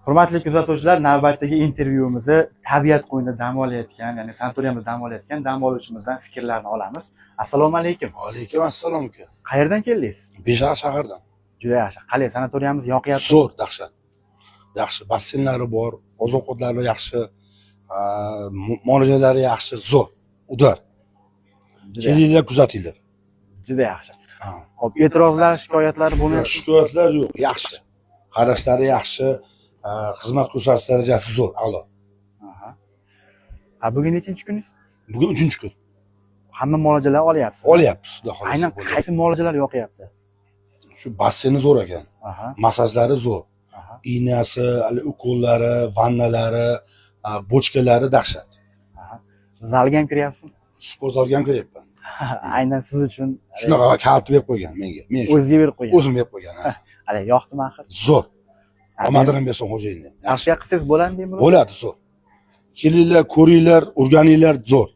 Hurmatli kuzatuvchilar, navbatdagi intervyuimizni tabiat qo'ynida dam olayotgan, ya'ni sanatoriyamizda dam olayotgan dam oluvchimizdan fikrlarni olamiz. Assalomu alaykum. Alaykum assalom uka. Qayerdan keldingiz? Beshaq shahardan. Juda yaxshi. Qalay, sanatoriyamiz yoqyapti? Zo'r, dahshat. Yaxshi, basseynlari bor, oziq-ovqatlari yaxshi, muolajalari yaxshi, zo'r. Udar. Kelinglar, kuzatinglar. Juda yaxshi. Xo'p, e'tirozlar, shikoyatlar bo'lmayapti? Shikoyatlar yo'q, yaxshi. Qarashlari yaxshi, xizmat ko'rsatish darajasi zo'r, a'lo. Bugun nechinchi kuningiz? Bugun 3-kun. Hamma muolajalar olyapsiz? Olyapmiz, xudo xolasa. Aynan qaysi muolajalar yoqyapti? Shu basseyni zo'r ekan. Masajlari zo'r. Iynasi, ukollari, vannalari, bochkalari dahshat. Zalga ham kiryapsizmi? Sport zalga ham kiryapman. Aynan siz uchun shunaqa kalt berib qo'ygan menga. Men o'ziga berib qo'ygan. O'zim berib qo'ygan. Hali yoqdimi axir? Zo'r. Omadini bersin xo'jayinni. Tavsiya qilsangiz bo'ladimi? Bo'ladi, zo'r. Kelinglar, ko'ringlar, o'rganinglar, zo'r.